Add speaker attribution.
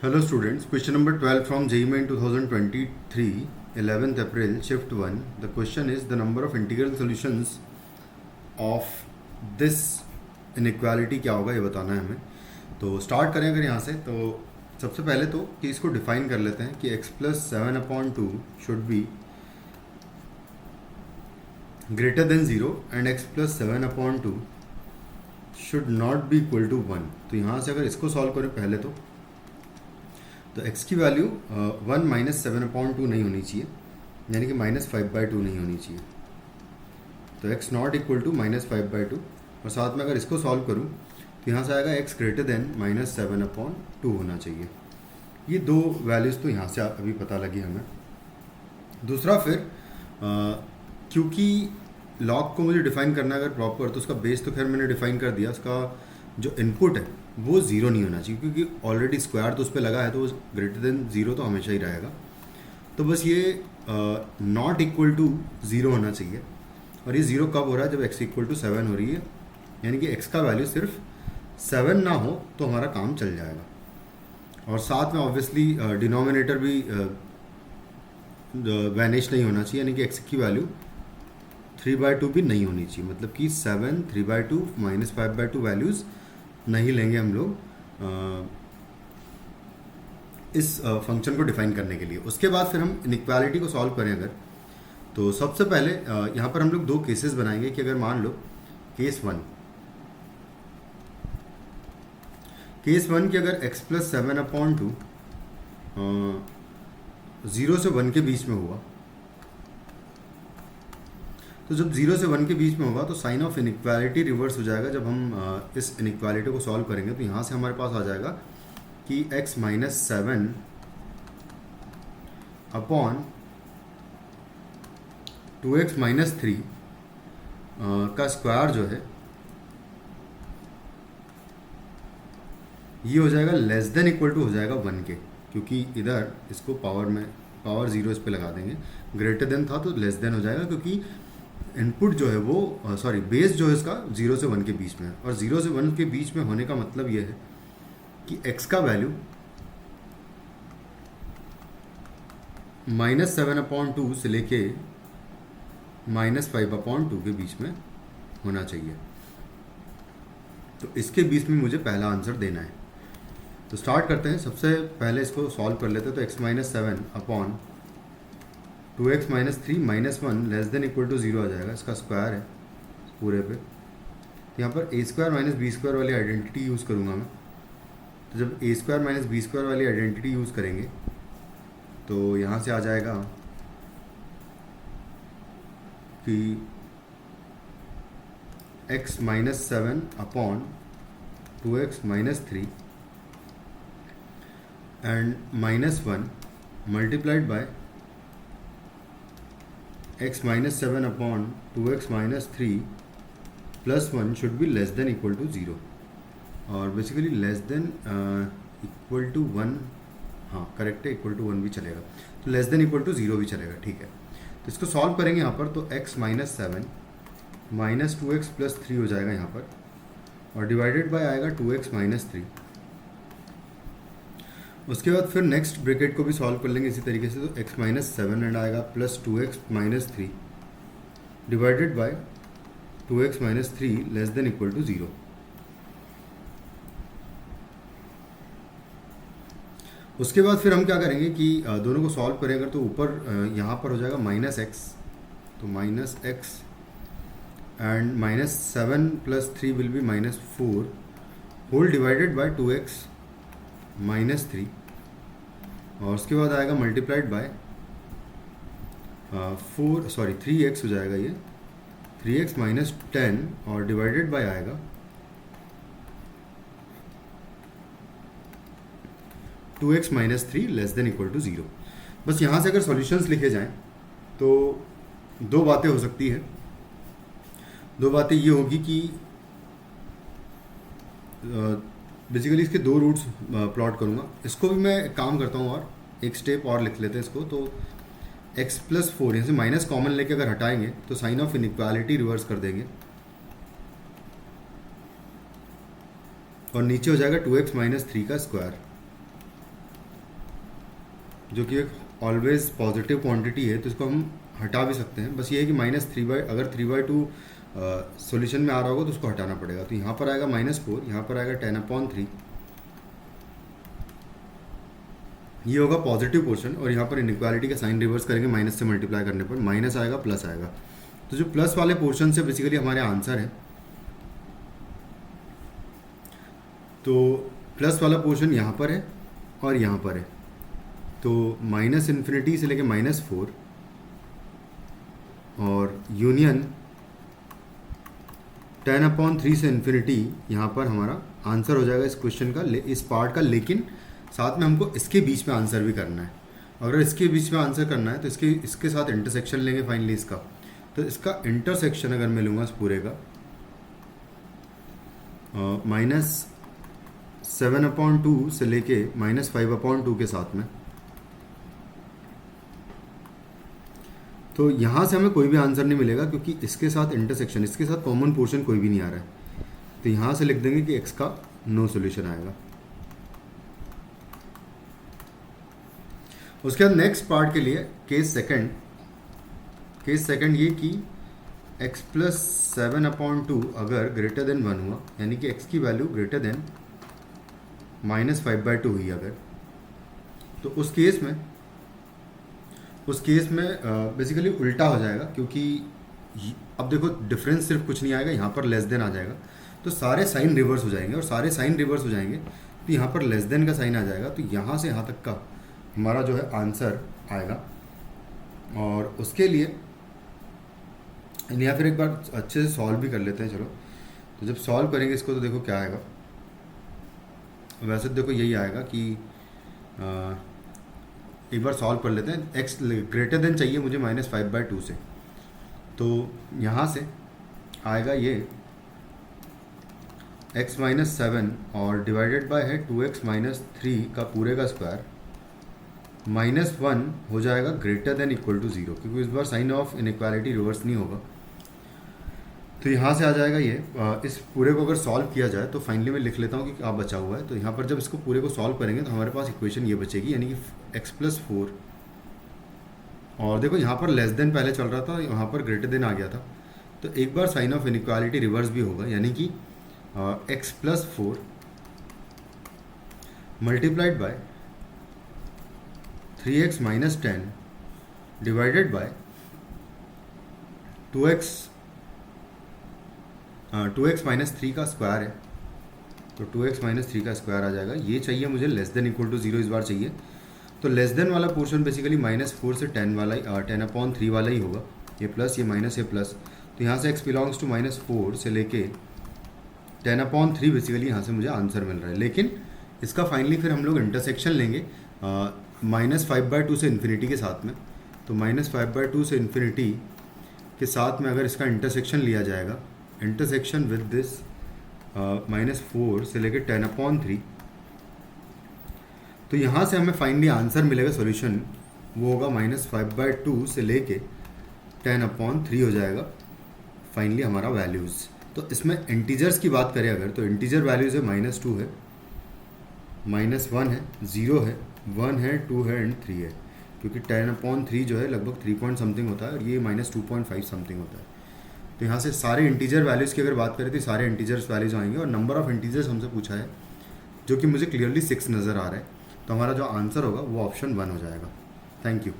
Speaker 1: Hello students, question number 12 from JEE Main 2023, 11th April, shift 1. The question is the number of integral solutions of this inequality क्या होगा ये बताना है हमें. तो स्टार्ट करें अगर यहाँ से, तो सबसे पहले तो कि इसको डिफाइन कर लेते हैं कि x plus 7/2 should be greater than 0 and x plus 7/2 should not be equal to 1. तो यहाँ से अगर इसको सॉल्व करें पहले तो x की वैल्यू 1 माइनस 7/2 नहीं होनी चाहिए, यानी कि -5/2 नहीं होनी चाहिए. तो x नॉट इक्वल टू -5/2, और साथ में अगर इसको सॉल्व करूँ तो यहाँ से आएगा x ग्रेटर देन -7/2 होना चाहिए. ये दो वैल्यूज़ तो यहाँ से अभी पता लगी हमें. दूसरा फिर क्योंकि लॉग को मुझे डिफाइन करना है अगर प्रॉपर, तो उसका बेस तो खैर मैंने डिफाइन कर दिया. उसका जो इनपुट है वो ज़ीरो नहीं होना चाहिए, क्योंकि ऑलरेडी स्क्वायर तो उस पर लगा है, तो वो ग्रेटर देन ज़ीरो तो हमेशा ही रहेगा. तो बस ये नॉट इक्वल टू ज़ीरो होना चाहिए. और ये ज़ीरो कब हो रहा है? जब x इक्वल टू 7 हो रही है, यानी कि x का वैल्यू सिर्फ 7 ना हो तो हमारा काम चल जाएगा. और साथ में ऑब्वियसली डिनोमिनेटर भी वैनिश नहीं होना चाहिए, यानी कि x की वैल्यू 3/2 भी नहीं होनी चाहिए. मतलब कि 7, 3/2, -5/2 वैल्यूज़ नहीं लेंगे हम लोग इस फंक्शन को डिफाइन करने के लिए. उसके बाद फिर हम इनइक्वालिटी को सॉल्व करें अगर, तो सबसे पहले यहाँ पर हम लोग दो केसेस बनाएंगे कि अगर मान लो केस वन की अगर x plus 7/2 0 से 1 के बीच में हुआ, तो जब 0 से 1 के बीच में होगा तो साइन ऑफ इनइक्वालिटी रिवर्स हो जाएगा. जब हम इस इनइक्वालिटी को सॉल्व करेंगे तो यहाँ से हमारे पास आ जाएगा कि x - 7 अपॉन 2x - 3 का स्क्वायर जो है ये हो जाएगा लेस देन इक्वल टू हो जाएगा 1 के, क्योंकि इधर इसको पावर 0 इस पे लगा देंगे. ग्रेटर देन था तो लेस देन हो जाएगा, क्योंकि इनपुट जो है वो बेस जो है इसका 0 से 1 के बीच में है. और 0 से 1 के बीच में होने का मतलब ये है कि x का वैल्यू -7/2 से लेके -5/2 के बीच में होना चाहिए. तो इसके बीच में मुझे पहला आंसर देना है. तो स्टार्ट करते हैं. सबसे पहले इसको सॉल्व कर लेते हैं. तो x - 7 upon 2x - 3 -1 less than equal to 0 आ जाएगा. इसका स्क्वायर है पूरे पे. यहाँ पर a² - b² वाली आइडेंटिटी यूज़ करूँगा मैं. तो जब a² - b² वाली आइडेंटिटी यूज़ करेंगे तो यहाँ से आ जाएगा कि x - 7 upon 2x - 3 and -1 multiplied by x - 7 upon 2x - 3 plus 1 should be less than equal to 0. और basically less than equal to 1, हाँ करेक्ट है, इक्वल टू 1 भी चलेगा. तो लेस देन इक्वल टू 0 भी चलेगा, ठीक है. तो इसको सॉल्व करेंगे यहाँ पर. तो x - 7 -2x + 3 हो जाएगा यहाँ पर, और डिवाइडेड बाय आएगा 2x - 3. उसके बाद फिर नेक्स्ट ब्रैकेट को भी सॉल्व कर लेंगे इसी तरीके से. तो x - 7 एंड आएगा plus 2x - 3 divided by 2x - 3 less than equal to 0. उसके बाद फिर हम क्या करेंगे कि दोनों को सॉल्व करें अगर, तो ऊपर यहाँ पर हो जाएगा -x. तो -x and -7 + 3 will be -4 whole divided by 2x - 3. और उसके बाद आएगा मल्टीप्लाइड बाय 3x हो जाएगा ये, 3x - 10 और डिवाइडेड बाय आएगा 2x - 3 less than equal to 0. बस यहाँ से अगर सॉल्यूशंस लिखे जाएं तो दो बातें हो सकती है. दो बातें ये होगी कि बेसिकली इसके दो रूट्स प्लॉट करूँगा. इसको भी मैं एक काम करता हूँ और एक स्टेप और लिख लेते हैं इसको. तो x + 4 यहाँ से माइनस कॉमन लेके अगर हटाएंगे तो साइन ऑफ इनइक्वालिटी रिवर्स कर देंगे, और नीचे हो जाएगा 2x - 3 का स्क्वायर. जो कि एक ऑलवेज पॉजिटिव क्वांटिटी है, तो इसको हम हटा भी सकते हैं। बस ये है कि -3/, अगर 3/2 सॉल्यूशन में आ रहा होगा तो उसको हटाना पड़ेगा। तो यहाँ पर आएगा -4, यहाँ पर आएगा 10/3, ये होगा पॉजिटिव पोर्शन। और यहाँ पर इनइक्वालिटी का साइन रिवर्स करेंगे, माइनस से मल्टीप्लाई करने पर माइनस आएगा, प्लस आएगा। तो जो प्लस वाले पोर्शन से बेसिकली हमारे आंसर है, तो प्लस वाला पोर्शन यहाँ पर है और यहाँ पर है। तो -∞ से लेके -4 और यूनियन 10/3 से इन्फिनिटी, यहाँ पर हमारा आंसर हो जाएगा इस क्वेश्चन का, इस पार्ट का। लेकिन साथ में हमको इसके बीच में आंसर भी करना है। अगर इसके बीच में आंसर करना है तो इसके साथ इंटरसेक्शन लेंगे फाइनली इसका। तो इसका इंटरसेक्शन अगर मैं लूँगा इस पूरे का -7/2 से लेके -5/2 के साथ में, तो यहाँ से हमें कोई भी आंसर नहीं मिलेगा क्योंकि इसके साथ इंटरसेक्शन, इसके साथ कॉमन पोर्शन कोई भी नहीं आ रहा है। तो यहाँ से लिख देंगे कि x का नो सॉल्यूशन आएगा। उसके बाद नेक्स्ट पार्ट के लिए केस सेकंड ये कि x + 7/2 अगर ग्रेटर देन 1 हुआ, यानी कि x की वैल्यू ग्रेटर देन -5/2 हुई अगर, तो उस केस में बेसिकली उल्टा हो जाएगा। क्योंकि अब देखो डिफरेंस सिर्फ कुछ नहीं आएगा, यहाँ पर लेस देन आ जाएगा, तो सारे साइन रिवर्स हो जाएंगे। और सारे साइन रिवर्स हो जाएंगे तो यहाँ पर लेस देन का साइन आ जाएगा। तो यहाँ से यहाँ तक का हमारा जो है आंसर आएगा। और उसके लिए या फिर एक बार अच्छे से सॉल्व भी कर लेते हैं। चलो, तो जब सॉल्व करेंगे इसको तो देखो क्या आएगा। वैसे देखो यही आएगा कि एक बार सॉल्व कर लेते हैं। x ग्रेटर देन चाहिए मुझे -5/2 से, तो यहाँ से आएगा ये x - 7 और डिवाइडेड बाय है 2x - 3 का पूरे का स्क्वायर, -1 हो जाएगा ग्रेटर देन इक्वल टू 0, क्योंकि इस बार साइन ऑफ इनइक्वालिटी रिवर्स नहीं होगा। तो यहाँ से आ जाएगा ये। इस पूरे को अगर सॉल्व किया जाए तो फाइनली मैं लिख लेता हूँ कि क्या बचा हुआ है। तो यहाँ पर जब इसको पूरे को सॉल्व करेंगे तो हमारे पास इक्वेशन ये बचेगी, यानी कि x + 4, और देखो यहाँ पर लेस देन पहले चल रहा था, यहाँ पर ग्रेटर देन आ गया था। तो एक बार साइन ऑफ इनइक्वालिटी रिवर्स भी होगा, यानी कि x + 4 multiplied by 3x - 10 divided by 2x - 3 का स्क्वायर है। तो 2x - 3 का स्क्वायर आ जाएगा। ये चाहिए मुझे लेस देन इक्वल टू 0 इस बार चाहिए। तो लेस देन वाला पोर्शन बेसिकली -4 से 10 वाला ही 10/3 वाला ही होगा। ये प्लस, ये माइनस, ये प्लस। तो यहाँ से x बिलोंग्स टू -4 से लेके 10/3 बेसिकली यहाँ से मुझे आंसर मिल रहा है। लेकिन इसका फाइनली फिर हम लोग इंटरसेक्शन लेंगे -5/2 से इन्फिनिटी के साथ में। तो -5/2 से इन्फिनिटी के साथ में अगर इसका इंटरसेक्शन लिया जाएगा, इंटरसेक्शन विद दिस -4 से लेकर 10/3, तो यहाँ से हमें फाइनली आंसर मिलेगा सॉल्यूशन, वो होगा -5/2 से लेके 10/3 हो जाएगा फाइनली हमारा वैल्यूज़। तो इसमें इंटीजर्स की बात करें अगर, तो इंटीजर वैल्यूज़ है -2 है, -1 है, 0 है, 1 है, 2 है एंड 3 है। क्योंकि 10/3 जो है लगभग 3 पॉइंट समथिंग होता है और ये -2.5 समथिंग होता है। तो यहाँ से सारे इंटीजर वैल्यूज़ की अगर बात करें तो सारे इंटीजर्स वैल्यूज आएंगे। और नंबर ऑफ इंटीजर्स हमसे पूछा है, जो कि मुझे क्लियरली 6 नज़र आ रहा है। तो हमारा जो आंसर होगा वो ऑप्शन 1 हो जाएगा। Thank you.